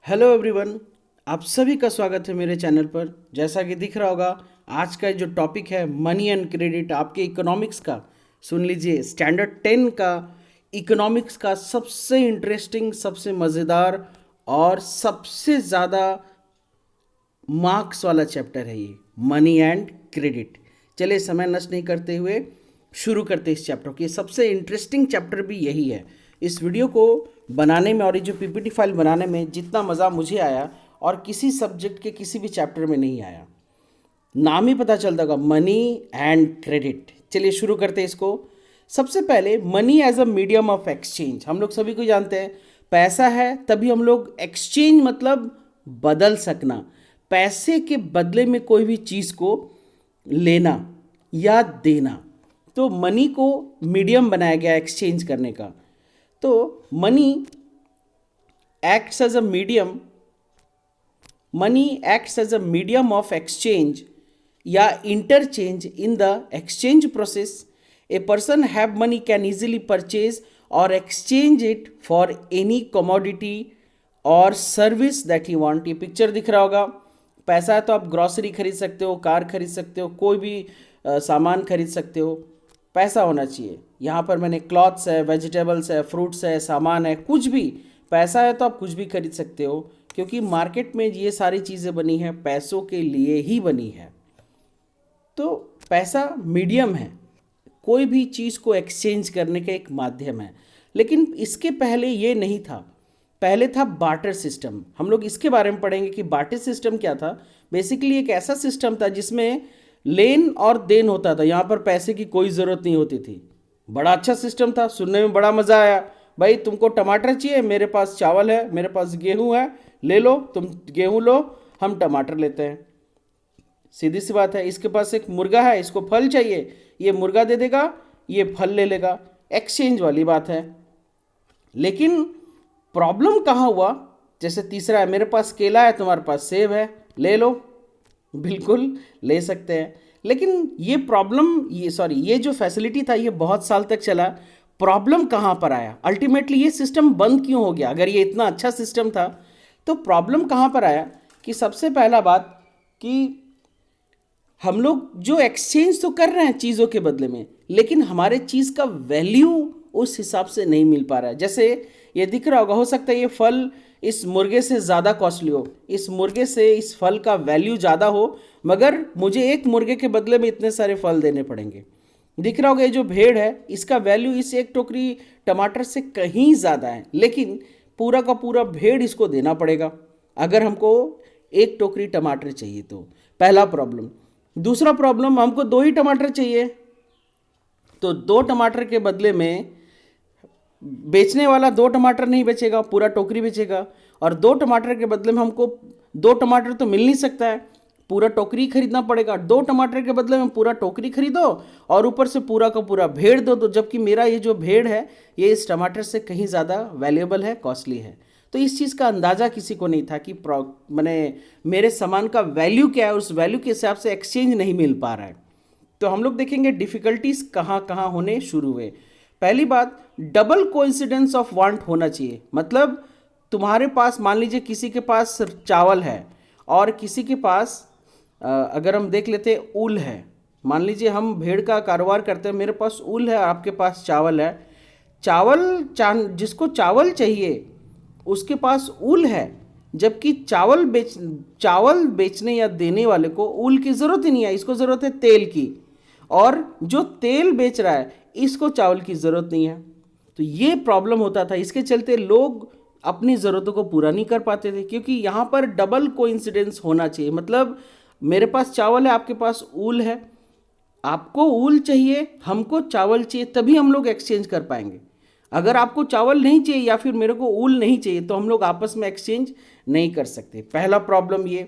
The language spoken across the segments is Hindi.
Hello everyone. आप सभी का स्वागत है मेरे चैनल पर। जैसा कि दिख रहा होगा, आज का जो टॉपिक है मनी एंड क्रेडिट, आपके इकोनॉमिक्स का। सुन लीजिए, स्टैंडर्ड 10 का इकोनॉमिक्स का सबसे इंटरेस्टिंग, सबसे मज़ेदार और सबसे ज़्यादा मार्क्स वाला चैप्टर है ये, मनी एंड क्रेडिट। चलिए समय नष्ट नहीं करते हुए शुरू करते इस चैप्टर को। ये सबसे इंटरेस्टिंग चैप्टर भी यही है। इस वीडियो को बनाने में और ये जो पीपीटी फाइल बनाने में जितना मज़ा मुझे आया और किसी सब्जेक्ट के किसी भी चैप्टर में नहीं आया। नाम ही पता चलता होगा, मनी एंड क्रेडिट। चलिए शुरू करते हैं इसको। सबसे पहले money as a medium of exchange, हम लोग सभी को जानते हैं पैसा है तभी हम लोग एक्सचेंज मतलब बदल सकना, पैसे के बदले में कोई भी चीज़ को लेना या देना। तो मनी को मीडियम बनाया गया एक्सचेंज करने का। तो money acts as a medium, money acts as a medium of exchange या interchange in the exchange process. A person have money can easily purchase और exchange it for any commodity और सर्विस दैट ही वांट। ये पिक्चर दिख रहा होगा, पैसा है तो आप ग्रॉसरी खरीद सकते हो, कार खरीद सकते हो, कोई भी सामान खरीद सकते हो। पैसा होना चाहिए। यहाँ पर मैंने क्लॉथ्स है, वेजिटेबल्स है, फ्रूट्स है, सामान है, कुछ भी पैसा है तो आप कुछ भी खरीद सकते हो, क्योंकि मार्केट में ये सारी चीज़ें बनी हैं पैसों के लिए ही बनी है। तो पैसा मीडियम है, कोई भी चीज़ को एक्सचेंज करने का एक माध्यम है। लेकिन इसके पहले ये नहीं था, पहले था बार्टर सिस्टम। हम लोग इसके बारे में पढ़ेंगे कि बार्टर सिस्टम क्या था। बेसिकली एक ऐसा सिस्टम था जिसमें लेन और देन होता था, यहाँ पर पैसे की कोई ज़रूरत नहीं होती थी। बड़ा अच्छा सिस्टम था, सुनने में बड़ा मज़ा आया। भाई तुमको टमाटर चाहिए, मेरे पास चावल है, मेरे पास गेहूं है, ले लो, तुम गेहूं लो, हम टमाटर लेते हैं। सीधी सी बात है। इसके पास एक मुर्गा है, इसको फल चाहिए, ये मुर्गा दे देगा, ये फल ले लेगा। एक्सचेंज वाली बात है। लेकिन प्रॉब्लम कहाँ हुआ? जैसे तीसरा है, मेरे पास केला है, तुम्हारे पास सेब है, ले लो, बिल्कुल ले सकते हैं। लेकिन ये प्रॉब्लम, ये जो फैसिलिटी था ये बहुत साल तक चला। प्रॉब्लम कहाँ पर आया? अल्टीमेटली ये सिस्टम बंद क्यों हो गया? अगर ये इतना अच्छा सिस्टम था तो प्रॉब्लम कहाँ पर आया? कि सबसे पहला बात कि हम लोग जो एक्सचेंज तो कर रहे हैं चीज़ों के बदले में, लेकिन हमारे चीज़ का वैल्यू उस हिसाब से नहीं मिल पा रहा है। जैसे ये दिख रहा होगा, हो सकता है ये फल इस मुर्गे से ज़्यादा कॉस्टली हो, इस मुर्गे से इस फल का वैल्यू ज़्यादा हो, मगर मुझे एक मुर्गे के बदले में इतने सारे फल देने पड़ेंगे। दिख रहा होगा ये जो भेड़ है, इसका वैल्यू इस एक टोकरी टमाटर से कहीं ज़्यादा है, लेकिन पूरा का पूरा भेड़ इसको देना पड़ेगा अगर हमको एक टोकरी टमाटर चाहिए तो। पहला प्रॉब्लम। दूसरा प्रॉब्लम, हमको दो ही टमाटर चाहिए, तो दो टमाटर के बदले में बेचने वाला दो टमाटर नहीं बेचेगा, पूरा टोकरी बेचेगा। और दो टमाटर के बदले में हमको दो टमाटर तो मिल नहीं सकता है, पूरा टोकरी खरीदना पड़ेगा। दो टमाटर के बदले में पूरा टोकरी खरीदो और ऊपर से पूरा का पूरा भेड़ दो, जबकि मेरा ये जो भेड़ है ये इस टमाटर से कहीं ज़्यादा वैल्यूएबल है, कॉस्टली है। तो इस चीज़ का अंदाज़ा किसी को नहीं था कि मैंने मेरे सामान का वैल्यू क्या है, उस वैल्यू के हिसाब से एक्सचेंज नहीं मिल पा रहा है। तो हम लोग देखेंगे डिफ़िकल्टीज कहाँ कहाँ होने शुरू हुए। पहली बात, डबल कोइंसिडेंस ऑफ वांट होना चाहिए। मतलब तुम्हारे पास, मान लीजिए किसी के पास चावल है और किसी के पास अगर हम देख लेते हैं ऊल है। मान लीजिए हम भेड़ का कारोबार करते हैं, मेरे पास ऊल है, आपके पास चावल है। जिसको चावल चाहिए उसके पास ऊल है, जबकि चावल बेचने या देने वाले को ऊल की ज़रूरत ही नहीं है, इसको ज़रूरत है तेल की। और जो तेल बेच रहा है इसको चावल की ज़रूरत नहीं है। तो ये प्रॉब्लम होता था। इसके चलते लोग अपनी ज़रूरतों को पूरा नहीं कर पाते थे, क्योंकि यहाँ पर डबल कोइंसिडेंस होना चाहिए। मतलब मेरे पास चावल है, आपके पास ऊल है, आपको ऊल चाहिए, हमको चावल चाहिए, तभी हम लोग एक्सचेंज कर पाएंगे। अगर आपको चावल नहीं चाहिए या फिर मेरे को ऊल नहीं चाहिए तो हम लोग आपस में एक्सचेंज नहीं कर सकते। पहला प्रॉब्लम ये,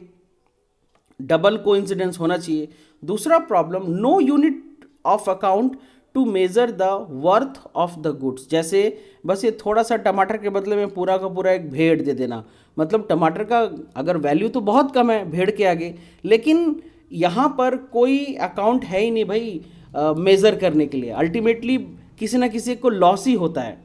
डबल कोइंसिडेंस होना चाहिए। दूसरा problem, no unit of account to measure the worth of the goods. जैसे बस ये थोड़ा सा टमाटर के बदले में पूरा का पूरा एक भेड़ दे देना, मतलब टमाटर का अगर वैल्यू तो बहुत कम है भेड़ के आगे, लेकिन यहाँ पर कोई अकाउंट है ही नहीं भाई मेज़र करने के लिए। अल्टीमेटली किसी ना किसी को लॉस ही होता है।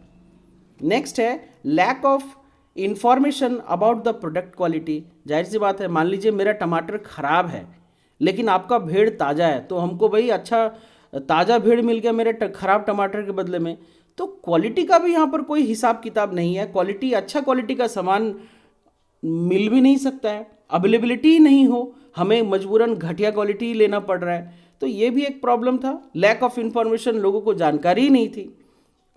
नेक्स्ट है lack of information about the product quality. जाहिर सी बात है, मान लीजिए मेरा टमाटर खराब है लेकिन आपका भेड़ ताज़ा है, तो हमको भाई अच्छा ताज़ा भेड़ मिल गया मेरे खराब टमाटर के बदले में। तो क्वालिटी का भी यहाँ पर कोई हिसाब किताब नहीं है। क्वालिटी, अच्छा क्वालिटी का सामान मिल भी नहीं सकता है, अवेलेबिलिटी ही नहीं हो, हमें मजबूरन घटिया क्वालिटी ही लेना पड़ रहा है। तो ये भी एक प्रॉब्लम था, लैक ऑफ इंफॉर्मेशन, लोगों को जानकारी ही नहीं थी।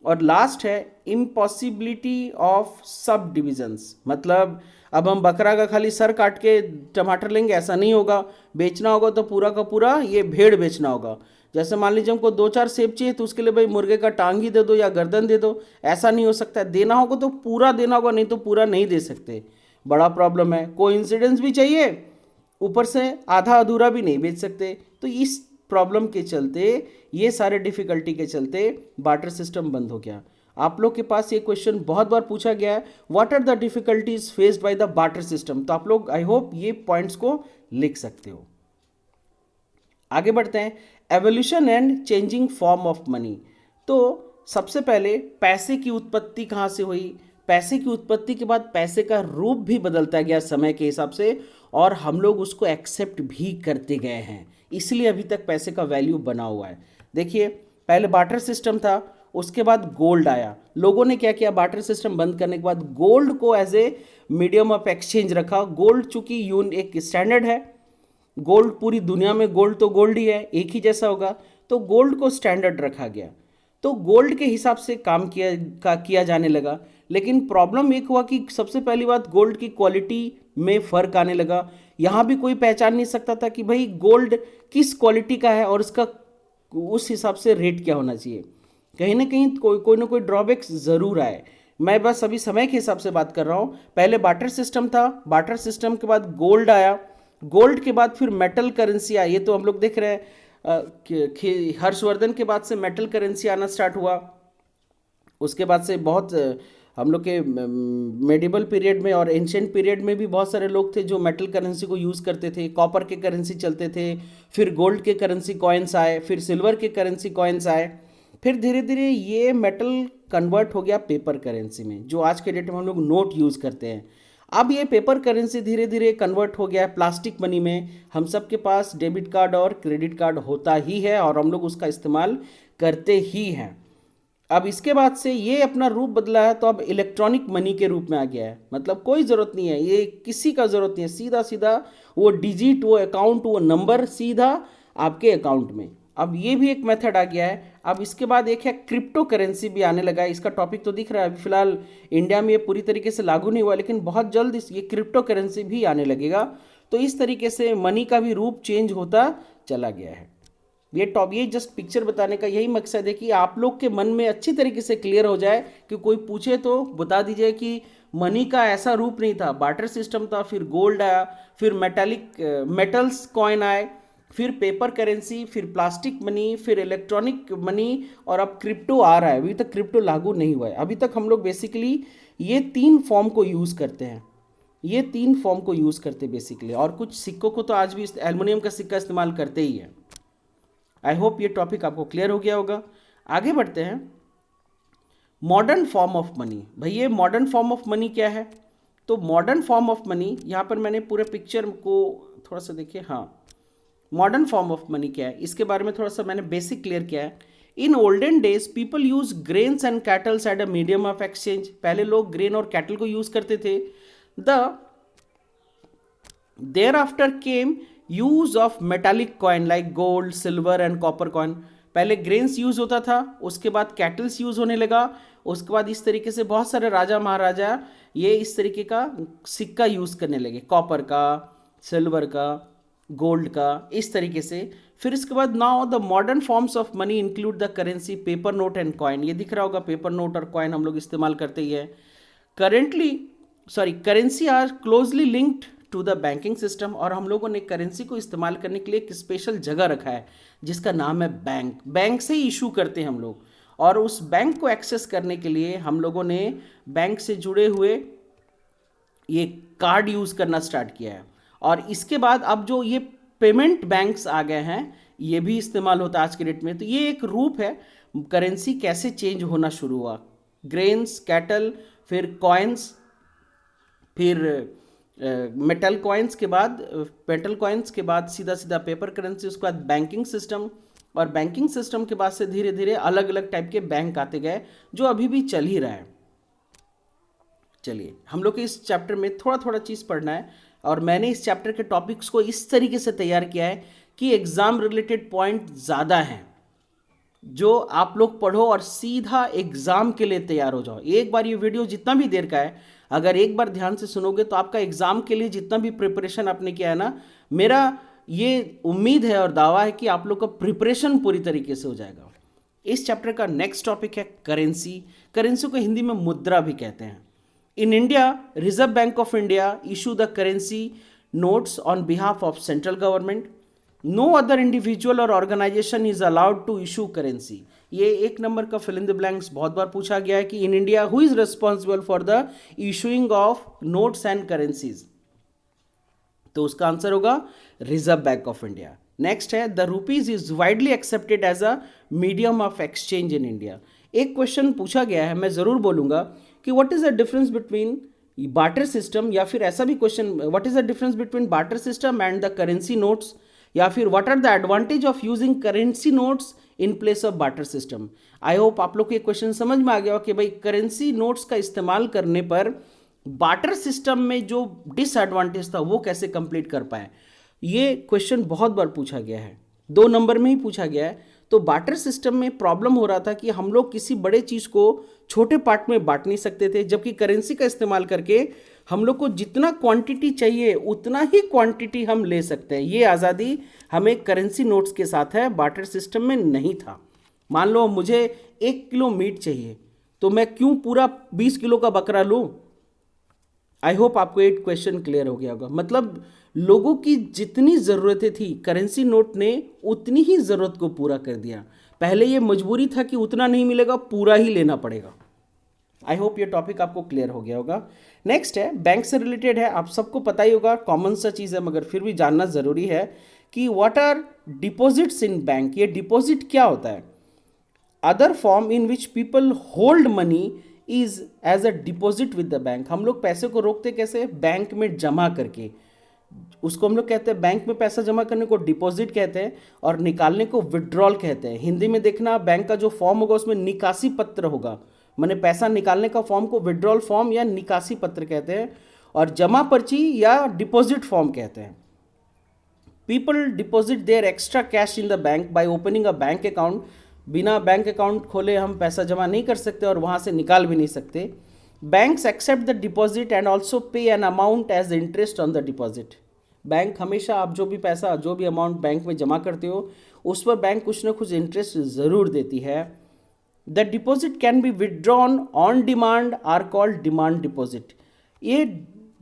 और लास्ट है इम्पॉसिबिलिटी ऑफ सब डिविजन्स, मतलब अब हम बकरा का खाली सर काट के टमाटर लेंगे ऐसा नहीं होगा, बेचना होगा तो पूरा का पूरा ये भेड़ बेचना होगा। जैसे मान लीजिए हमको 2-4 सेब चाहिए तो उसके लिए भाई मुर्गे का टांग ही दे दो या गर्दन दे दो, ऐसा नहीं हो सकता है। देना होगा तो पूरा देना होगा, नहीं तो पूरा नहीं दे सकते, बड़ा प्रॉब्लम है। कोइंसिडेंस भी चाहिए, ऊपर से आधा अधूरा भी नहीं बेच सकते। तो इस प्रॉब्लम के चलते, ये सारे डिफिकल्टी के चलते बार्टर सिस्टम बंद हो गया। आप लोग के पास ये क्वेश्चन बहुत बार पूछा गया है, what are the difficulties faced by the barter system. तो आप लोग आई होप ये पॉइंट्स को लिख सकते हो। आगे बढ़ते हैं, evolution and changing form of money. तो सबसे पहले पैसे की उत्पत्ति कहाँ से हुई? पैसे की उत्पत्ति के बाद पैसे का रूप भी बदलता गया समय के हिसाब से, और हम लोग उसको एक्सेप्ट भी करते गए हैं, इसलिए अभी तक पैसे का वैल्यू बना हुआ है। देखिए, पहले बार्टर सिस्टम था, उसके बाद गोल्ड आया। लोगों ने क्या किया, बार्टर सिस्टम बंद करने के बाद गोल्ड को as a medium of exchange रखा। गोल्ड चूंकि एक स्टैंडर्ड है, गोल्ड पूरी दुनिया में गोल्ड तो गोल्ड ही है, एक ही जैसा होगा, तो गोल्ड को स्टैंडर्ड रखा गया। तो गोल्ड के हिसाब से काम किया जाने लगा। लेकिन प्रॉब्लम एक हुआ कि सबसे पहली बात, गोल्ड की क्वालिटी में फ़र्क आने लगा। यहाँ भी कोई पहचान नहीं सकता था कि भाई गोल्ड किस क्वालिटी का है और इसका उस हिसाब से रेट क्या होना चाहिए। कहीं ना कहीं कोई ना कोई ड्रॉबैक्स ज़रूर आए। मैं बस अभी समय के हिसाब से बात कर रहा हूँ। पहले बार्टर सिस्टम था, बार्टर सिस्टम के बाद गोल्ड आया, गोल्ड के बाद फिर मेटल करेंसी आई। ये तो हम लोग देख रहे हैं, हर्षवर्धन के बाद से मेटल करेंसी आना स्टार्ट हुआ। उसके बाद से बहुत हम लोग के मेडिवल पीरियड में और एंशिएंट पीरियड में भी बहुत सारे लोग थे जो मेटल करेंसी को यूज़ करते थे। कॉपर के करेंसी चलते थे, फिर गोल्ड के करेंसी कॉइन्स आए, फिर सिल्वर के करेंसी कॉइन्स आए, फिर धीरे धीरे ये मेटल कन्वर्ट हो गया पेपर करेंसी में, जो आज के डेट में हम लोग नोट यूज़ करते हैं। अब ये पेपर करेंसी धीरे धीरे कन्वर्ट हो गया है प्लास्टिक मनी में। हम सब के पास डेबिट कार्ड और क्रेडिट कार्ड होता ही है और हम लोग उसका इस्तेमाल करते ही हैं। अब इसके बाद से ये अपना रूप बदला है, तो अब इलेक्ट्रॉनिक मनी के रूप में आ गया है। मतलब कोई ज़रूरत नहीं है, ये किसी का ज़रूरत नहीं है, सीधा सीधा वो डिजिट, वो अकाउंट, वो नंबर सीधा आपके अकाउंट में। अब ये भी एक मेथड आ गया है। अब इसके बाद एक है क्रिप्टो करेंसी भी आने लगा है। इसका टॉपिक तो दिख रहा है, अभी फिलहाल इंडिया में ये पूरी तरीके से लागू नहीं हुआ, लेकिन बहुत जल्द ये क्रिप्टो करेंसी भी आने लगेगा। तो इस तरीके से मनी का भी रूप चेंज होता चला गया है। ये जस्ट पिक्चर बताने का यही मकसद है कि आप लोग के मन में अच्छी तरीके से क्लियर हो जाए कि कोई पूछे तो बता दीजिए कि मनी का ऐसा रूप नहीं था, बार्टर सिस्टम था, फिर गोल्ड आया, फिर मेटल्स कॉइन आए, फिर पेपर करेंसी, फिर प्लास्टिक मनी, फिर इलेक्ट्रॉनिक मनी, और अब क्रिप्टो आ रहा है। अभी तक क्रिप्टो लागू नहीं हुआ है। अभी तक हम लोग बेसिकली ये 3 फॉर्म को यूज़ करते हैं, ये 3 फॉर्म को यूज़ करते बेसिकली। और कुछ सिक्कों को तो आज भी एल्युमिनियम का सिक्का इस्तेमाल करते ही है। आई होप ये टॉपिक आपको क्लियर हो गया होगा। आगे बढ़ते हैं, मॉडर्न फॉर्म ऑफ मनी। भाई ये मॉडर्न फॉर्म ऑफ मनी क्या है? तो मॉडर्न फॉर्म ऑफ मनी, यहाँ पर मैंने पूरे पिक्चर को थोड़ा सा देखिए। हाँ, मॉडर्न फॉर्म ऑफ मनी क्या है, इसके बारे में थोड़ा सा मैंने बेसिक क्लियर किया है। In olden days people use grains and cattles at a medium of exchange. पहले लोग ग्रेन और कैटल को यूज करते थे। Thereafter came use of metallic coin like gold, silver and copper coin. पहले ग्रेन्स यूज होता था, उसके बाद कैटल्स यूज होने लगा, उसके बाद इस तरीके से बहुत सारे राजा महाराजा ये इस तरीके का सिक्का यूज करने लगे, कॉपर का, सिल्वर का, गोल्ड का, इस तरीके से। फिर इसके बाद now the modern forms of money include the currency, paper note and coin. ये दिख रहा होगा, पेपर नोट और कॉइन हम लोग इस्तेमाल करते ही है। Currency are closely linked to the banking system, और हम लोगों ने करेंसी को इस्तेमाल करने के लिए एक स्पेशल जगह रखा है जिसका नाम है बैंक। बैंक से ही इशू करते हैं हम लोग, और उस बैंक को एक्सेस करने के लिए हम लोगों ने बैंक से जुड़े हुए ये कार्ड यूज़ करना स्टार्ट किया है। और इसके बाद अब जो ये पेमेंट बैंक्स आ गए हैं, ये भी इस्तेमाल होता है आज के डेट में। तो ये एक रूप है करेंसी कैसे चेंज होना शुरू हुआ, ग्रेन्स, कैटल, फिर कॉइन्स, फिर मेटल कॉइन्स के बाद सीधा सीधा पेपर करेंसी, उसके बाद बैंकिंग सिस्टम, और बैंकिंग सिस्टम के बाद से धीरे धीरे अलग अलग टाइप के बैंक आते गए जो अभी भी चल ही रहा है। चलिए, हम लोग के इस चैप्टर में थोड़ा थोड़ा चीज़ पढ़ना है, और मैंने इस चैप्टर के टॉपिक्स को इस तरीके से तैयार किया है कि एग्ज़ाम रिलेटेड पॉइंट ज़्यादा हैं, जो आप लोग पढ़ो और सीधा एग्ज़ाम के लिए तैयार हो जाओ। एक बार ये वीडियो जितना भी देर का है, अगर एक बार ध्यान से सुनोगे तो आपका एग्ज़ाम के लिए जितना भी प्रिपरेशन आपने किया है ना, मेरा ये उम्मीद है और दावा है कि आप लोग का प्रिपरेशन पूरी तरीके से हो जाएगा। इस चैप्टर का नेक्स्ट टॉपिक है करेंसी। करेंसी को हिंदी में मुद्रा भी कहते हैं। In India, Reserve Bank of India issue the currency notes on behalf of central government. No other individual or organization is allowed to issue currency. ये एक नंबर का fill in the blanks बहुत बार पूछा गया है कि in India who is responsible for the issuing of notes and currencies? तो उसका आंसर होगा reserve bank of India. Next है the rupees is widely accepted as a medium of exchange in India. एक क्वेश्चन पूछा गया है, मैं ज़रूर बोलूँगा कि what is the difference between barter system, या फिर ऐसा भी question what is the difference between barter system and the currency notes, या फिर what are the advantage of using currency notes in place of barter system. I hope आप लोग को ये क्वेश्चन समझ में आ गया हो कि भाई करेंसी नोट्स का इस्तेमाल करने पर बार्टर सिस्टम में जो डिसएडवांटेज था वो कैसे कंप्लीट कर पाए। ये क्वेश्चन बहुत बार पूछा गया है, 2 नंबर में ही पूछा गया है। तो बार्टर सिस्टम में प्रॉब्लम हो रहा था कि हम लोग किसी बड़े चीज़ को छोटे पार्ट में बांट नहीं सकते थे, जबकि करेंसी का इस्तेमाल करके हम लोग को जितना क्वांटिटी चाहिए उतना ही क्वांटिटी हम ले सकते हैं। ये आज़ादी हमें करेंसी नोट्स के साथ है, बार्टर सिस्टम में नहीं था। मान लो मुझे 1 किलो मीट चाहिए, तो मैं क्यों पूरा 20 किलो का बकरा लूँ। आई होप आपको एक क्वेश्चन क्लियर हो गया होगा। मतलब लोगों की जितनी ज़रूरतें थी करेंसी नोट ने उतनी ही ज़रूरत को पूरा कर दिया। पहले ये मजबूरी था कि उतना नहीं मिलेगा, पूरा ही लेना पड़ेगा। आई होप ये टॉपिक आपको क्लियर हो गया होगा। नेक्स्ट है बैंक से रिलेटेड है, आप सबको पता ही होगा, कॉमन सा चीज़ है मगर फिर भी जानना ज़रूरी है कि what are deposits in bank. ये डिपॉजिट क्या होता है? Other form in which people hold money is as a deposit with the bank. हम लोग पैसे को रोकते कैसे? बैंक में जमा करके। उसको हम लोग कहते हैं, बैंक में पैसा जमा करने को डिपॉजिट कहते हैं और निकालने को विड्रॉल कहते हैं। हिंदी में देखना, बैंक का जो फॉर्म होगा उसमें निकासी पत्र होगा, मैंने पैसा निकालने का फॉर्म को विड्रॉल फॉर्म या निकासी पत्र कहते हैं, और जमा पर्ची या डिपॉजिट फॉर्म कहते हैं। People deposit their extra cash in the bank by opening a bank account. बिना बैंक अकाउंट खोले हम पैसा जमा नहीं कर सकते और वहाँ से निकाल भी नहीं सकते। Banks accept the deposit and also pay an amount as interest on the deposit. Bank हमेशा आप जो भी पैसा, जो भी अमाउंट बैंक में जमा करते हो उस पर बैंक कुछ ना कुछ इंटरेस्ट ज़रूर देती है। The deposit can be withdrawn on demand are called demand deposit. ये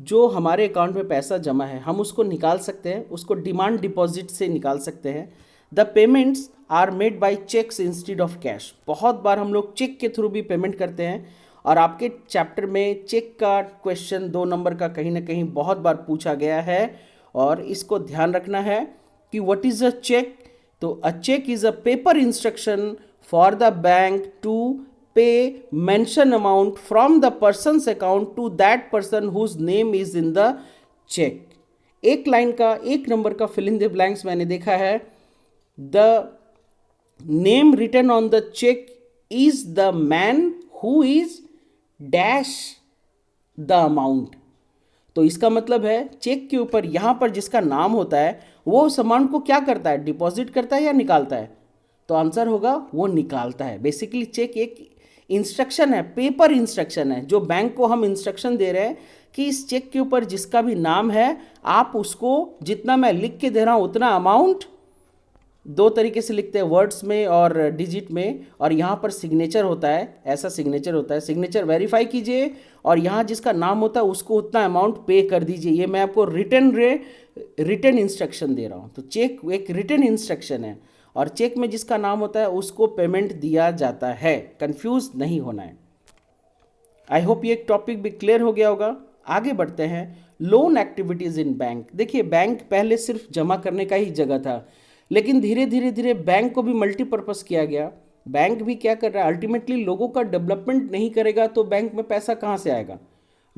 जो हमारे अकाउंट में पैसा जमा है हम उसको निकाल सकते हैं, उसको डिमांड डिपॉजिट से निकाल सकते हैं। The payments are made by cheques instead of cash. बहुत बार हम लोग चेक के थ्रू भी पेमेंट करते हैं, और आपके चैप्टर में चेक का क्वेश्चन 2 नंबर का कहीं ना कहीं बहुत बार पूछा गया है, और इसको ध्यान रखना है कि व्हाट इज़ अ चेक। तो a cheque is a paper instruction for the bank to pay mention amount from the person's account to that person whose name is in the cheque. एक लाइन का 1 नंबर का फिल इन द ब्लैंक्स मैंने देखा है। The name written on the cheque is the man who is dash the amount. तो इसका मतलब है चेक के ऊपर यहाँ पर जिसका नाम होता है वो उस अमाउंट को क्या करता है, डिपॉजिट करता है या निकालता है? तो आंसर होगा वो निकालता है। बेसिकली चेक एक इंस्ट्रक्शन है, पेपर इंस्ट्रक्शन है, जो बैंक को हम इंस्ट्रक्शन दे रहे हैं कि इस चेक के ऊपर जिसका भी नाम है आप उसको, जितना मैं लिख के दे रहा हूँ उतना अमाउंट, 2 तरीके से लिखते हैं, वर्ड्स में और डिजिट में, और यहाँ पर सिग्नेचर होता है, ऐसा सिग्नेचर होता है, सिग्नेचर वेरीफाई कीजिए और यहाँ जिसका नाम होता है उसको उतना अमाउंट पे कर दीजिए। ये मैं आपको रिटन इंस्ट्रक्शन दे रहा हूँ। तो चेक एक रिटन इंस्ट्रक्शन है और चेक में जिसका नाम होता है उसको पेमेंट दिया जाता है। कंफ्यूज नहीं होना है। आई होप ये टॉपिक भी क्लियर हो गया होगा। आगे बढ़ते हैं, लोन एक्टिविटीज़ इन बैंक। देखिए बैंक पहले सिर्फ जमा करने का ही जगह था, लेकिन धीरे धीरे धीरे बैंक को भी मल्टीपर्पज़ किया गया। बैंक भी क्या कर रहा है, अल्टीमेटली लोगों का डेवलपमेंट नहीं करेगा तो बैंक में पैसा कहाँ से आएगा?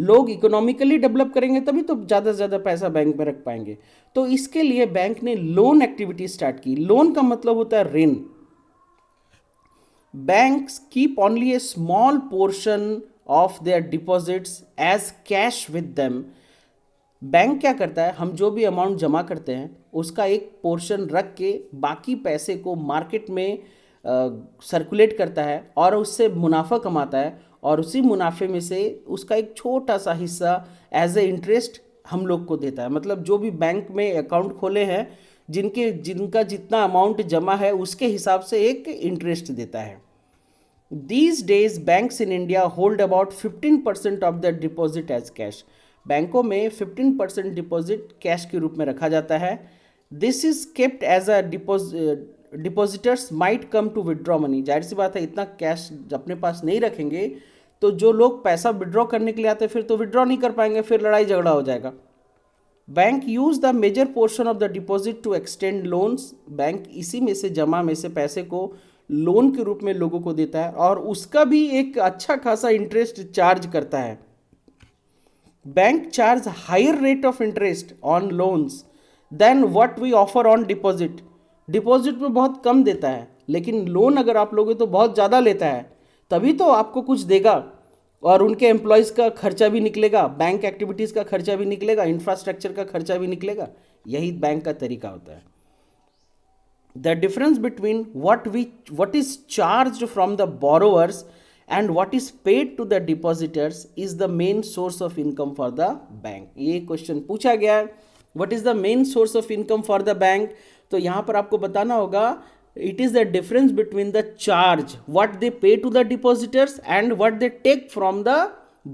लोग इकोनॉमिकली डेवलप करेंगे तभी तो ज़्यादा से ज़्यादा पैसा बैंक में रख पाएंगे। तो इसके लिए बैंक ने लोन एक्टिविटी स्टार्ट की। लोन का मतलब होता है ऋण। Banks keep only a small portion of their deposits as cash with them. Bank क्या करता है, हम जो भी अमाउंट जमा करते हैं उसका एक पोर्शन रख के बाकी पैसे को मार्केट में सर्कुलेट करता है और उससे मुनाफा कमाता है, और उसी मुनाफे में से उसका एक छोटा सा हिस्सा एज ए इंटरेस्ट हम लोग को देता है। मतलब जो भी बैंक में अकाउंट खोले हैं, जिनका जितना अमाउंट जमा है उसके हिसाब से एक इंटरेस्ट देता है। These days banks in India hold about 15% of their deposit as cash. बैंकों में 15% डिपॉजिट कैश के रूप में रखा जाता है। This is kept as a depositors might come to withdraw money. जाहिर सी बात है, इतना कैश अपने पास नहीं रखेंगे तो जो लोग पैसा विड्रॉ करने के लिए आते हैं फिर तो विड्रॉ नहीं कर पाएंगे, फिर लड़ाई झगड़ा हो जाएगा। Bank use the major portion of the deposit to extend loans. Bank इसी में से जमा में से पैसे को लोन के रूप में लोगों को देता है और उसका भी एक अच्छा खासा इंटरेस्ट चार्ज करता है। Bank charge higher rate of interest on loans than what we offer on deposit. Deposit में बहुत कम देता है, लेकिन लोन अगर आप लोगे तो बहुत ज़्यादा लेता है, तभी तो आपको कुछ देगा और उनके एम्प्लॉयज़ का खर्चा भी निकलेगा, बैंक एक्टिविटीज़ का खर्चा भी निकलेगा, इंफ्रास्ट्रक्चर का खर्चा भी निकलेगा। यही बैंक का तरीका होता है। The difference between what is charged from the borrowers and what is paid to the depositors is the main source of income for the bank. ये क्वेश्चन पूछा गया है, what is the main source of income for the bank? तो यहाँ पर आपको बताना होगा it is the difference between the charge what they pay to the depositors and what they take from the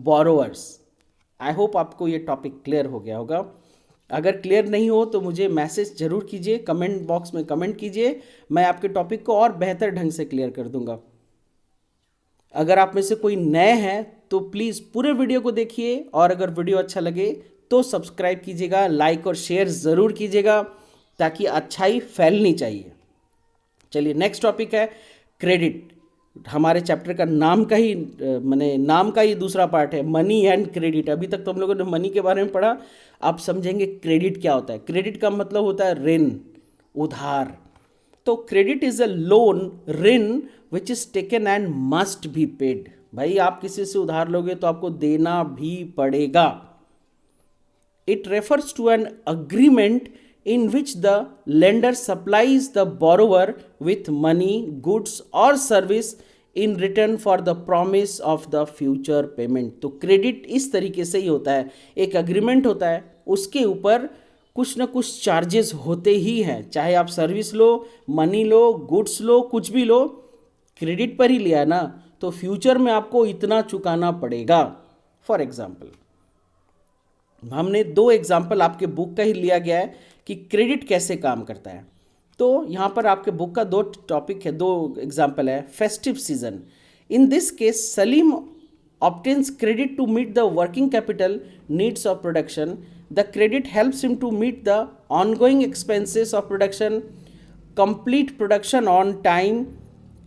borrowers. I hope आपको ये टॉपिक क्लियर हो गया होगा। अगर क्लियर नहीं हो तो मुझे मैसेज जरूर कीजिए, कमेंट बॉक्स में कमेंट कीजिए, मैं आपके टॉपिक को और बेहतर ढंग से क्लियर कर दूंगा। अगर आप में से कोई नए हैं तो प्लीज़ पूरे वीडियो को देखिए, और अगर वीडियो अच्छा लगे तो सब्सक्राइब कीजिएगा, लाइक और शेयर ज़रूर कीजिएगा ताकि अच्छाई फैलनी चाहिए। चलिए नेक्स्ट टॉपिक है क्रेडिट। हमारे चैप्टर का नाम का ही दूसरा पार्ट है, मनी एंड क्रेडिट। अभी तक तो हम लोगों ने मनी के बारे में पढ़ा, अब समझेंगे क्रेडिट क्या होता है। क्रेडिट का मतलब होता है ऋण, उधार। तो क्रेडिट इज अ लोन, ऋण which is taken and must be paid. भाई आप किसी से उधार लोगे तो आपको देना भी पड़ेगा। It refers to an agreement in which the lender supplies the borrower with money, goods or service in return for the promise of the future payment. तो क्रेडिट इस तरीके से ही होता है, एक अग्रीमेंट होता है, उसके ऊपर कुछ ना कुछ चार्जेस होते ही हैं, चाहे आप सर्विस लो, मनी लो, गुड्स लो, कुछ भी लो, क्रेडिट पर ही लिया ना तो फ्यूचर में आपको इतना चुकाना पड़ेगा। फॉर एग्जाम्पल, हमने 2 एग्जाम्पल आपके बुक का ही लिया गया है कि क्रेडिट कैसे काम करता है। तो यहाँ पर आपके बुक का 2 टॉपिक है, 2 एग्जाम्पल है। Festive season, in this case Salim obtains credit to meet the working capital needs of production. The credit helps him to meet the ongoing expenses of production, complete production on time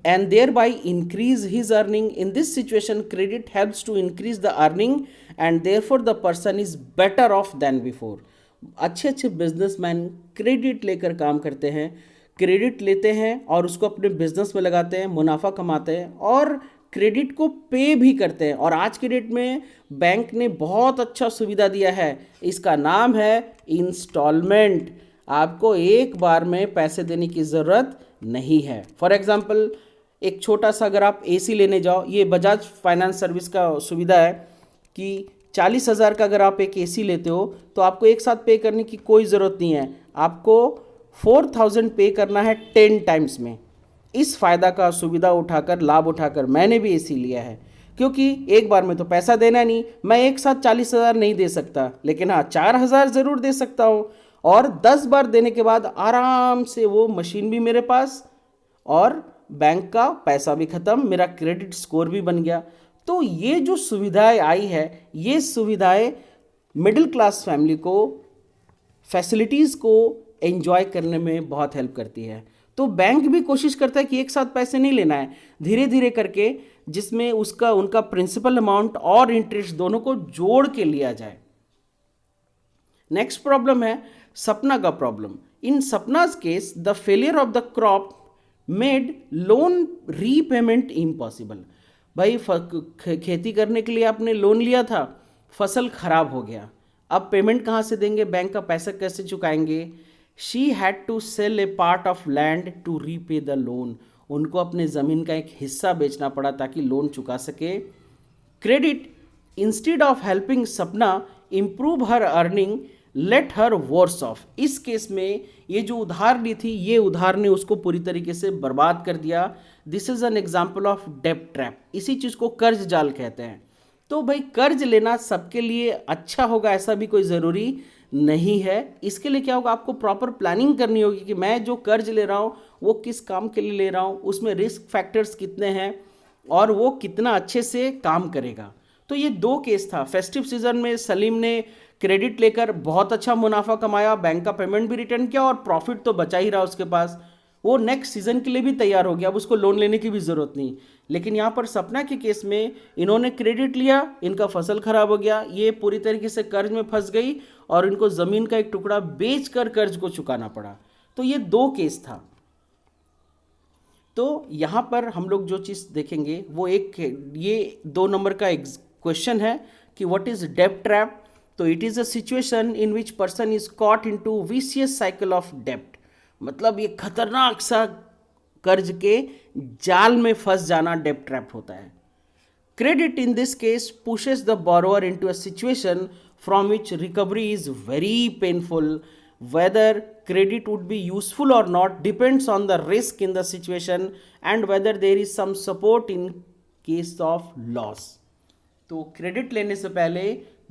and thereby increase his earning. In this situation, credit helps to increase the earning and therefore the person is better off than before. अच्छे बिजनेसमैन क्रेडिट लेकर काम करते हैं, क्रेडिट लेते हैं और उसको अपने बिजनेस में लगाते हैं, मुनाफा कमाते हैं और क्रेडिट को पे भी करते हैं। और आज के डेट में बैंक ने बहुत अच्छा सुविधा दिया है, इसका नाम है इंस्टॉलमेंट। आपको एक बार में पैसे देने की ज़रूरत नहीं है। फॉर एग्जांपल, एक छोटा सा अगर आप एसी लेने जाओ, ये बजाज फाइनेंस सर्विस का सुविधा है कि 40,000 का अगर आप एक एसी लेते हो तो आपको एक साथ पे करने की कोई ज़रूरत नहीं है, आपको 4,000 पे करना है 10 टाइम्स में। इस फ़ायदा का सुविधा उठाकर, लाभ उठाकर मैंने भी एसी लिया है, क्योंकि एक बार में तो पैसा देना नहीं, मैं एक साथ 40,000 नहीं दे सकता, लेकिन हाँ 4,000 ज़रूर दे सकता हूँ। और 10 बार देने के बाद आराम से वो मशीन भी मेरे पास और बैंक का पैसा भी ख़त्म, मेरा क्रेडिट स्कोर भी बन गया। तो ये जो सुविधाएं आई है, ये सुविधाएं मिडिल क्लास फैमिली को फैसिलिटीज़ को एंजॉय करने में बहुत हेल्प करती है। तो बैंक भी कोशिश करता है कि एक साथ पैसे नहीं लेना है, धीरे धीरे करके जिसमें उसका उनका प्रिंसिपल अमाउंट और इंटरेस्ट दोनों को जोड़ के लिया जाए। नेक्स्ट प्रॉब्लम है सपना का problem. In Sapna's case the failure of the crop made loan repayment impossible. भाई खेती करने के लिए आपने लोन लिया था, फसल खराब हो गया, अब पेमेंट कहाँ से देंगे, बैंक का पैसा कैसे चुकाएंगे। She had to sell a part of land to repay the loan. उनको अपने ज़मीन का एक हिस्सा बेचना पड़ा ताकि लोन चुका सके। Credit instead of helping Sapna improve her earning left her worse off. इस केस में ये जो उधार ली थी, ये उधार ने उसको पूरी तरीके से बर्बाद कर दिया। This is an example of डेब्ट ट्रैप। इसी चीज़ को कर्ज जाल कहते हैं। तो भाई कर्ज लेना सबके लिए अच्छा होगा ऐसा भी कोई ज़रूरी नहीं है। इसके लिए क्या होगा, आपको प्रॉपर प्लानिंग करनी होगी कि मैं जो कर्ज ले रहा हूँ वो किस काम के लिए ले रहा हूँ, उसमें रिस्क फैक्टर्स कितने हैं और वो कितना अच्छे से काम करेगा। तो ये दो केस था। फेस्टिव सीजन में सलीम ने क्रेडिट लेकर बहुत अच्छा मुनाफा कमाया, बैंक का पेमेंट भी रिटर्न किया और प्रॉफिट तो बचा ही रहा उसके पास। वो नेक्स्ट सीजन के लिए भी तैयार हो गया, अब उसको लोन लेने की भी ज़रूरत नहीं। लेकिन यहाँ पर सपना के केस में इन्होंने क्रेडिट लिया, इनका फसल खराब हो गया, ये पूरी तरीके से कर्ज में फंस गई और इनको ज़मीन का एक टुकड़ा बेचकर कर्ज को चुकाना पड़ा। तो ये दो केस था। तो यहाँ पर हम लोग जो चीज़ देखेंगे वो ये 2 नंबर का क्वेश्चन है कि व्हाट इज डेब्ट ट्रैप। तो it is a situation in which person is caught into vicious cycle of डेब्ट। मतलब ये खतरनाक सा कर्ज के जाल में फंस जाना डेब्ट ट्रैप होता है। Credit in this case pushes the borrower into a situation from which recovery is very painful. Whether credit would be useful or not depends on the risk in the situation and whether there is some support in case of loss. तो क्रेडिट लेने से पहले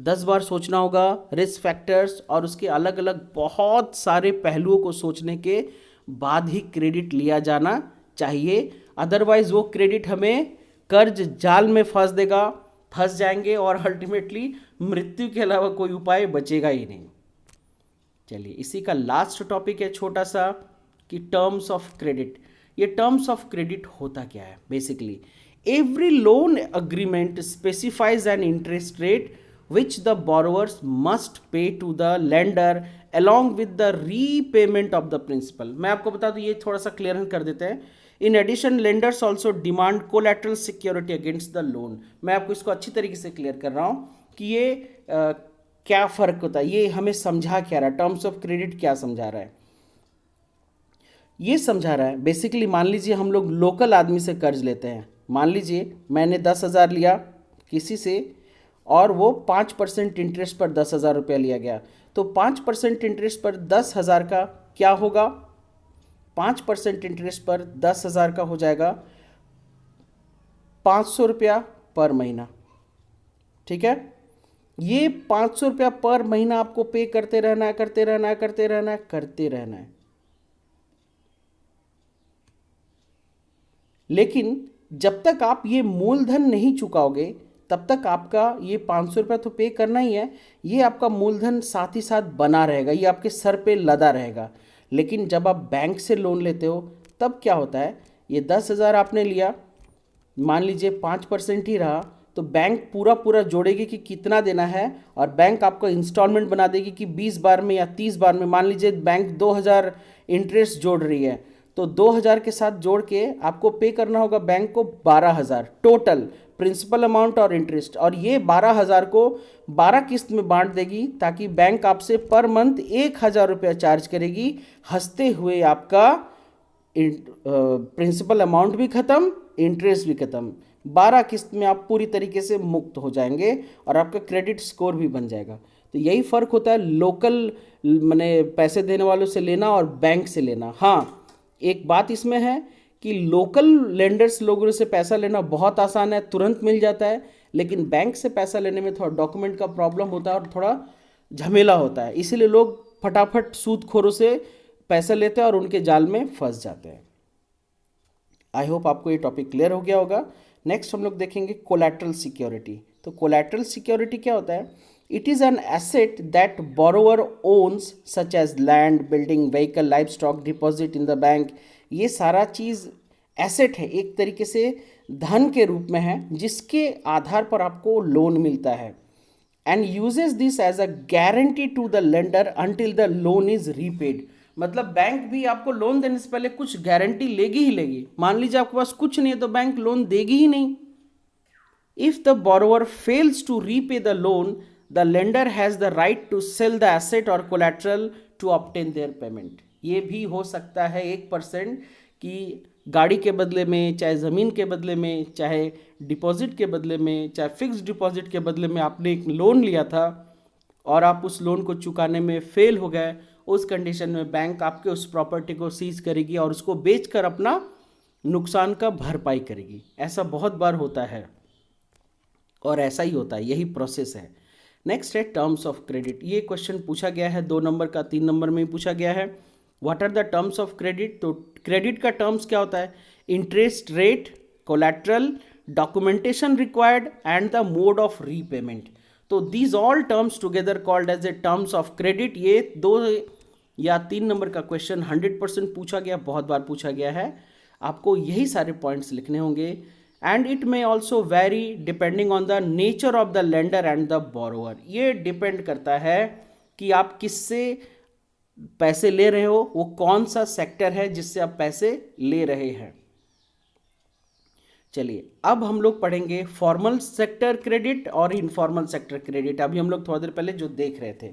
10 बार सोचना होगा, रिस्क फैक्टर्स और उसके अलग अलग बहुत सारे पहलुओं को सोचने के बाद ही क्रेडिट लिया जाना चाहिए। अदरवाइज वो क्रेडिट हमें कर्ज जाल में फंस जाएंगे और अल्टीमेटली मृत्यु के अलावा कोई उपाय बचेगा ही नहीं। चलिए, इसी का लास्ट टॉपिक है छोटा सा कि टर्म्स ऑफ क्रेडिट। ये टर्म्स ऑफ क्रेडिट होता क्या है basically. Every loan agreement specifies an interest rate which the borrowers must pay to the lender along with the repayment of the principal. मैं आपको बता दूं, ये थोड़ा सा क्लियर कर देते हैं। In addition lenders also demand collateral security against the loan. मैं आपको इसको अच्छी तरीके से क्लियर कर रहा हूँ कि ये क्या फ़र्क होता है, ये हमें समझा क्या रहा है, टर्म्स ऑफ क्रेडिट क्या समझा रहा है। ये समझा रहा है बेसिकली, मान लीजिए हम लोग लोकल आदमी से कर्ज लेते हैं। मान लीजिए मैंने 10,000 लिया किसी से और वो 5% इंटरेस्ट पर 10,000 रुपया लिया गया। तो 5% इंटरेस्ट पर 10,000 का क्या होगा, 5% इंटरेस्ट पर 10,000 का हो जाएगा 500 रुपया पर महीना। ठीक है, ये 500 रुपया पर महीना आपको पे करते रहना है। लेकिन जब तक आप ये मूलधन नहीं चुकाओगे तब तक आपका ये 500 रुपया तो पे करना ही है, ये आपका मूलधन साथ ही साथ बना रहेगा, ये आपके सर पे लदा रहेगा। लेकिन जब आप बैंक से लोन लेते हो तब क्या होता है, ये 10,000 आपने लिया, मान लीजिए 5% ही रहा, तो बैंक पूरा जोड़ेगी कि कितना देना है और बैंक आपको इंस्टॉलमेंट बना देगी कि 20 बार में या 30 बार में। मान लीजिए बैंक 2,000 इंटरेस्ट जोड़ रही है, तो 2,000 के साथ जोड़ के आपको पे करना होगा बैंक को 12,000 टोटल प्रिंसिपल अमाउंट और इंटरेस्ट। और ये 12,000 को 12 किस्त में बांट देगी ताकि बैंक आपसे पर मंथ 1,000 रुपया चार्ज करेगी। हंसते हुए आपका प्रिंसिपल अमाउंट भी ख़त्म, इंटरेस्ट भी ख़त्म। 12 किस्त में आप पूरी तरीके से मुक्त हो जाएंगे और आपका क्रेडिट स्कोर भी बन जाएगा। तो यही फ़र्क होता है लोकल मैंने पैसे देने वालों से लेना और बैंक से लेना। हाँ, एक बात इसमें है कि लोकल लेंडर्स लोगों से पैसा लेना बहुत आसान है, तुरंत मिल जाता है। लेकिन बैंक से पैसा लेने में थोड़ा डॉक्यूमेंट का प्रॉब्लम होता है और थोड़ा झमेला होता है, इसीलिए लोग फटाफट सूदखोरों से पैसा लेते हैं और उनके जाल में फंस जाते हैं। आई होप आपको ये टॉपिक क्लियर हो गया होगा। नेक्स्ट हम लोग देखेंगे कोलैटरल सिक्योरिटी। तो कोलैटरल सिक्योरिटी क्या होता है, it is an asset that borrower owns such as land, building, vehicle, livestock, deposit in the bank. ये सारा चीज़ एसेट है, एक तरीके से धन के रूप में है जिसके आधार पर आपको लोन मिलता है, and uses this as a guarantee to the lender until the loan is repaid. मतलब बैंक भी आपको लोन देने से पहले कुछ गारंटी लेगी ही लेगी। मान लीजिए आपके पास कुछ नहीं है तो बैंक लोन देगी ही नहीं। If the borrower fails to repay the loan, the lender has the right to sell the asset or collateral to obtain their payment। ये भी हो सकता है 1% कि गाड़ी के बदले में, चाहे ज़मीन के बदले में, चाहे डिपॉजिट के बदले में, चाहे फिक्स डिपॉजिट के बदले में आपने एक लोन लिया था और आप उस लोन को चुकाने में फेल हो गए, उस कंडीशन में बैंक आपके उस प्रॉपर्टी को सीज करेगी और उसको बेचकर अपना नुकसान का भरपाई करेगी। ऐसा बहुत बार होता है और ऐसा ही होता है, यही प्रोसेस है। नेक्स्ट है टर्म्स ऑफ क्रेडिट। ये क्वेश्चन पूछा गया है 2 नंबर का, 3 नंबर में भी पूछा गया है। What are the terms of credit? तो क्रेडिट का टर्म्स क्या होता है? Interest rate, collateral, documentation required and the mode of repayment. तो these all terms together called as a terms of credit. ये 2 या 3 नंबर का क्वेश्चन 100% पूछा गया, बहुत बार पूछा गया है। आपको यही सारे पॉइंट्स लिखने होंगे। And it may also very depending on the nature of the lender and the borrower. ये डिपेंड करता है कि आप किससे पैसे ले रहे हो, वो कौन सा सेक्टर है जिससे आप पैसे ले रहे हैं। चलिए अब हम लोग पढ़ेंगे फॉर्मल सेक्टर क्रेडिट और इनफॉर्मल सेक्टर क्रेडिट। अभी हम लोग थोड़ी देर पहले जो देख रहे थे,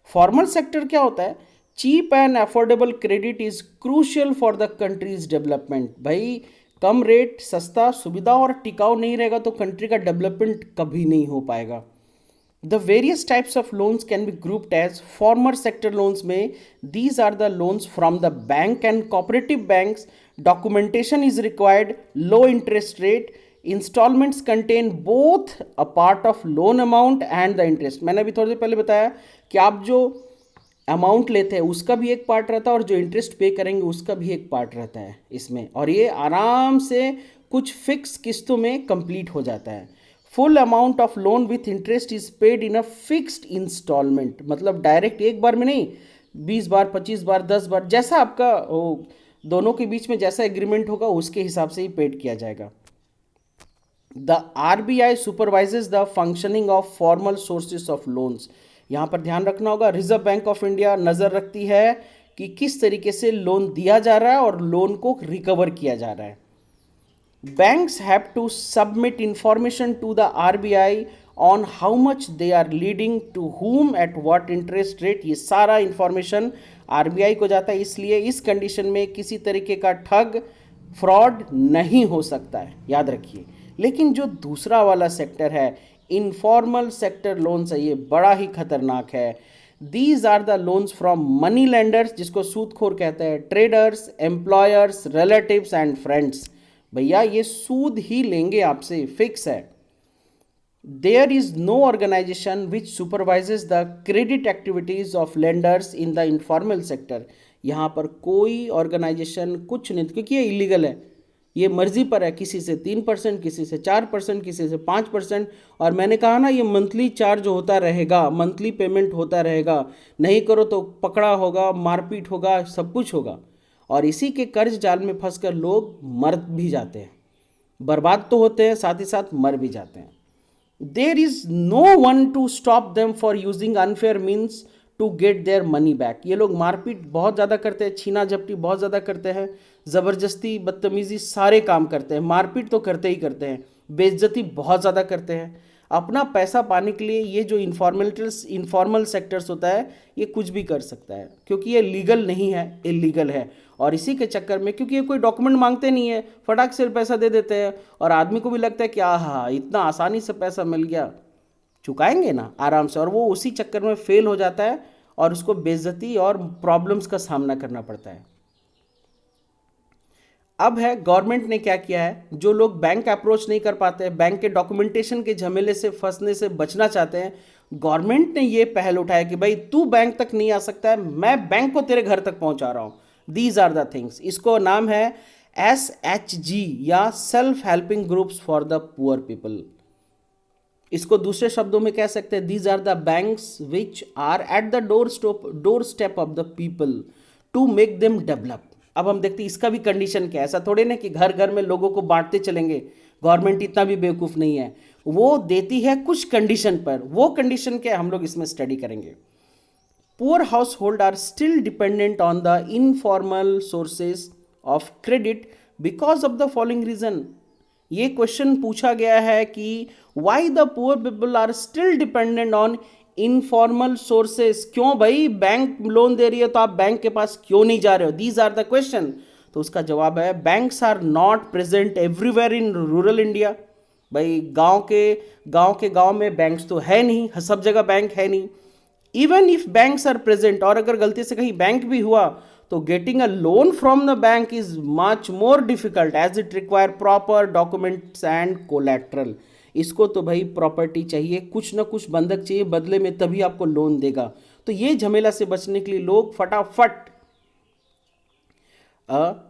फॉर्मल सेक्टर क्या होता है? Cheap and affordable credit is crucial for the country's development. भाई कम रेट, सस्ता, सुविधा और टिकाऊ नहीं रहेगा तो कंट्री का डेवलपमेंट कभी नहीं हो पाएगा। The various types of loans can be grouped as former sector loans में these are the loans from the bank and cooperative banks. Documentation is required, low interest rate, instalments contain both a part of loan amount and the interest. मैंने अभी थोड़ी देर पहले बताया कि आप जो अमाउंट लेते हैं उसका भी एक पार्ट रहता है और जो इंटरेस्ट पे करेंगे उसका भी एक पार्ट रहता है इसमें, और ये आराम से कुछ फिक्स किस्तों में कंप्लीट हो जाता है। Full amount of loan with interest is paid in a fixed instalment. मतलब डायरेक्ट एक बार में नहीं, 20 बार, 25 बार, 10 बार, जैसा आपका दोनों के बीच में जैसा एग्रीमेंट होगा उसके हिसाब से ही पेड किया जाएगा। The RBI supervises the functioning of formal sources of loans. यहाँ पर ध्यान रखना होगा, रिजर्व बैंक ऑफ इंडिया नज़र रखती है कि किस तरीके से लोन दिया जा रहा है और लोन को रिकवर किया जा रहा है। Banks have to submit information to the RBI on how much they are lending to whom at what interest rate. ये सारा इंफॉर्मेशन RBI को जाता है, इसलिए इस कंडीशन में किसी तरीके का ठग, फ्रॉड नहीं हो सकता है, याद रखिए। लेकिन जो दूसरा वाला सेक्टर है, इनफॉर्मल सेक्टर लोन्स है, ये बड़ा ही खतरनाक है। These are the loans from money lenders, जिसको सूदखोर कहते हैं, traders, employers, relatives and friends. भैया ये सूद ही लेंगे आपसे, फिक्स है। There is no organisation which supervises the credit activities of lenders in the informal sector. यहाँ पर कोई ऑर्गेनाइजेशन कुछ नहीं, क्योंकि ये इलीगल है, ये मर्जी पर है, किसी से 3%, किसी से 4%, किसी से 5%। और मैंने कहा ना, ये मंथली चार्ज होता रहेगा, मंथली पेमेंट होता रहेगा, नहीं करो तो पकड़ा होगा, मारपीट होगा, सब कुछ होगा। और इसी के कर्ज जाल में फंसकर लोग मर भी जाते हैं, बर्बाद तो होते हैं, साथ ही साथ मर भी जाते हैं। There is no one to stop them for using unfair means to get their money back. ये लोग मारपीट बहुत ज़्यादा करते हैं, छीना झपटी बहुत ज़्यादा करते हैं, ज़बरदस्ती, बदतमीज़ी, सारे काम करते हैं। मारपीट तो करते ही करते हैं, बेइज्जती बहुत ज़्यादा करते हैं। अपना पैसा पाने के लिए ये जो इनफॉर्मल सेक्टर्स होता है, ये कुछ भी कर सकता है, क्योंकि ये लीगल नहीं है, इलीगल है। और इसी के चक्कर में, क्योंकि ये कोई डॉक्यूमेंट मांगते नहीं है, फटाक से पैसा दे देते हैं, और आदमी को भी लगता है कि आहा इतना आसानी से पैसा मिल गया, चुकाएंगे ना आराम से, और वो उसी चक्कर में फेल हो जाता है और उसको बेइज्जती और प्रॉब्लम्स का सामना करना पड़ता है। अब है, गवर्नमेंट ने क्या किया है, जो लोग बैंक अप्रोच नहीं कर पाते, बैंक के डॉक्यूमेंटेशन के झमेले से फंसने से बचना चाहते हैं, गवर्नमेंट ने ये पहल उठाया कि भाई तू बैंक तक नहीं आ सकता है, मैं बैंक को तेरे घर तक पहुंचा रहा हूँ। These are the things. इसको नाम है SHG या self helping groups for the poor people. इसको दूसरे शब्दों में कह सकते हैं, these are the banks which are at the doorstep of the people to make them develop. अब हम देखते हैं इसका भी कंडीशन क्या है। ऐसा थोड़े ना कि घर घर में लोगों को बांटते चलेंगे, गवर्नमेंट इतना भी बेवकूफ़ नहीं है, वो देती है कुछ कंडीशन पर। वो कंडीशन क्या हम लोग इसमें स्टडी करेंगे। Poor households are still dependent on the informal sources of credit because of the following reason। ये क्वेश्चन पूछा गया है कि why the poor people are still dependent on informal sources। क्यों भाई, बैंक लोन दे रही है तो आप बैंक के पास क्यों नहीं जा रहे हो? These are the question। तो उसका जवाब है banks are not present everywhere in rural India. भाई गांव में बैंक्स तो है नहीं, सब जगह बैंक है नहीं। Even if banks are present, और अगर गलती से कहीं बैंक भी हुआ तो getting a loan from the bank is much more difficult as it require proper documents and collateral. इसको तो भाई प्रॉपर्टी चाहिए, कुछ ना कुछ बंधक चाहिए बदले में, तभी आपको लोन देगा। तो ये झमेला से बचने के लिए लोग फटाफट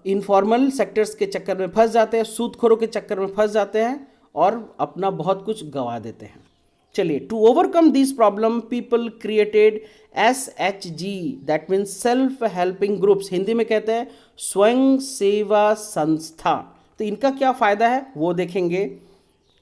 इनफॉर्मल सेक्टर्स के चक्कर में फंस जाते हैं, सूदखोरों के चक्कर में फंस जाते हैं और अपना बहुत कुछ गंवा देते हैं। चलिए, to overcome this problem people created SHG, that means self helping groups. Hindi में कहते हैं स्वयं सेवा संस्था। तो इनका क्या फायदा है वो देखेंगे।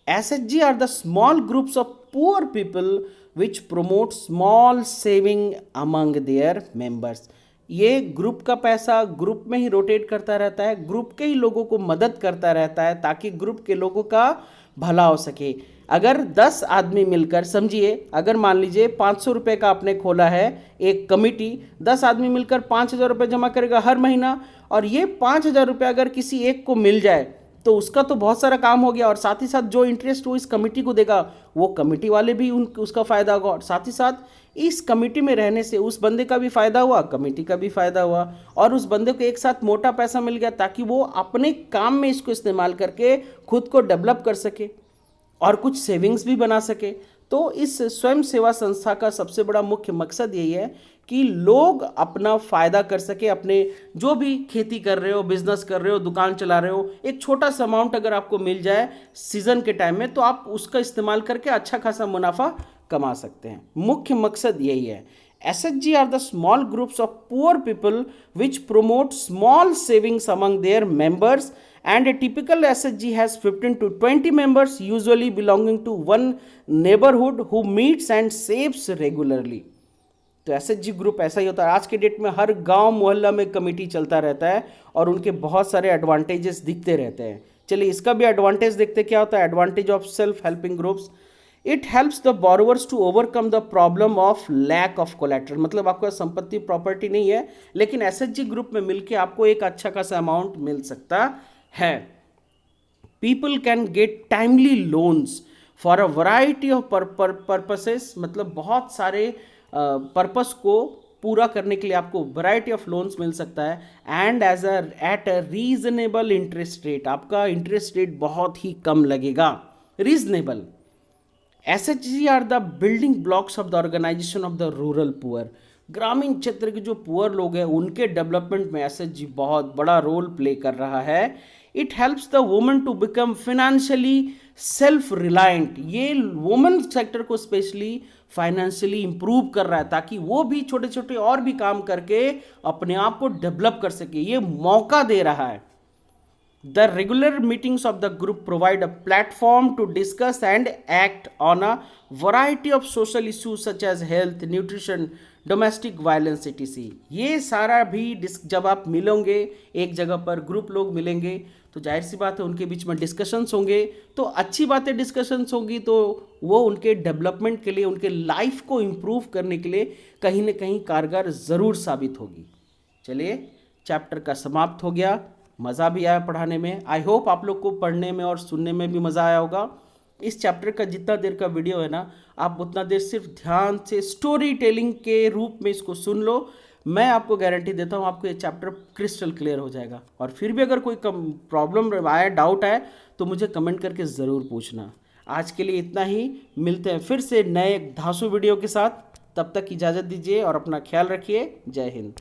SHG are the small groups of poor people which promote small saving among their members. ये ग्रुप का पैसा ग्रुप में ही रोटेट करता रहता है, ग्रुप के ही लोगों को मदद करता रहता है ताकि ग्रुप के लोगों का भला हो सके। अगर 10 आदमी मिलकर, समझिए अगर मान लीजिए 500 रुपये का आपने खोला है एक कमिटी, 10 आदमी मिलकर 5,000 रुपये जमा करेगा हर महीना, और ये 5,000 रुपये अगर किसी एक को मिल जाए तो उसका तो बहुत सारा काम हो गया, और साथ ही साथ जो इंटरेस्ट वो इस कमिटी को देगा वो कमिटी वाले भी उसका फ़ायदा होगा, और साथ ही साथ इस कमिटी में रहने से उस बंदे का भी फ़ायदा हुआ, कमिटी का भी फ़ायदा हुआ, और उस बंदे को एक साथ मोटा पैसा मिल गया ताकि वो अपने काम में इसको इस्तेमाल करके खुद को डेवलप कर सके और कुछ सेविंग्स भी बना सके। तो इस स्वयं सेवा संस्था का सबसे बड़ा मुख्य मकसद यही है कि लोग अपना फ़ायदा कर सके। अपने जो भी खेती कर रहे हो, बिजनेस कर रहे हो, दुकान चला रहे हो, एक छोटा सा अमाउंट अगर आपको मिल जाए सीज़न के टाइम में तो आप उसका इस्तेमाल करके अच्छा खासा मुनाफा कमा सकते हैं। मुख्य मकसद यही है। SHG are the small groups of poor people which promote small savings among their members, and a typical SHG has 15 to 20 members usually belonging to one neighborhood who meets and saves regularly। तो SHG ग्रुप ऐसा ही होता है। आज के डेट में हर गांव मोहल्ला में कमेटी चलता रहता है और उनके बहुत सारे एडवांटेजेस दिखते रहते हैं। चलिए इसका भी एडवांटेज देखते क्या होता है। Advantage of self helping groups, it helps the borrowers to overcome the problem of lack of collateral. मतलब आपका संपत्ति प्रॉपर्टी नहीं है लेकिन SHG ग्रुप में मिलके आपको एक अच्छा खासा अमाउंट मिल सकता है। People can get timely loans for a variety of purposes. मतलब बहुत सारे पर्पस को पूरा करने के लिए आपको वैरायटी ऑफ लोन्स मिल सकता है, and at a reasonable interest rate. आपका इंटरेस्ट रेट बहुत ही कम लगेगा, reasonable. SHG are the building blocks of the organisation of the rural poor. ग्रामीण क्षेत्र के जो पुअर लोग हैं उनके डेवलपमेंट में SHG बहुत बड़ा रोल प्ले कर रहा है। It helps the women to become financially self reliant. ये वुमेन सेक्टर को स्पेशली फाइनेंशियली इंप्रूव कर रहा है ताकि वो भी छोटे छोटे और भी काम करके अपने आप को डेवलप कर सके, ये मौका दे रहा है। The regular meetings of the group provide a platform to discuss and act on a variety of social issues such as health, nutrition, domestic violence etc। ये सारा भी जब आप मिलोगे एक जगह पर, ग्रुप लोग मिलेंगे तो जाहिर सी बात है उनके बीच में डिस्कशंस होंगे, तो अच्छी बातें डिस्कशंस होंगी तो वो उनके डेवलपमेंट के लिए, उनके लाइफ को इम्प्रूव करने के लिए कहीं ना कहीं कारगर ज़रूर साबित होगी। चलिए चैप्टर का समाप्त हो गया। मज़ा भी आया पढ़ाने में। आई होप आप लोग को पढ़ने में और सुनने में भी मज़ा आया होगा। इस चैप्टर का जितना देर का वीडियो है ना, आप उतना देर सिर्फ ध्यान से स्टोरी टेलिंग के रूप में इसको सुन लो। मैं आपको गारंटी देता हूँ आपको ये चैप्टर क्रिस्टल क्लियर हो जाएगा। और फिर भी अगर कोई प्रॉब्लम आया, डाउट आए तो मुझे कमेंट करके ज़रूर पूछना। आज के लिए इतना ही, मिलते हैं फिर से नए धांसू वीडियो के साथ। तब तक इजाज़त दीजिए और अपना ख्याल रखिए। जय हिंद।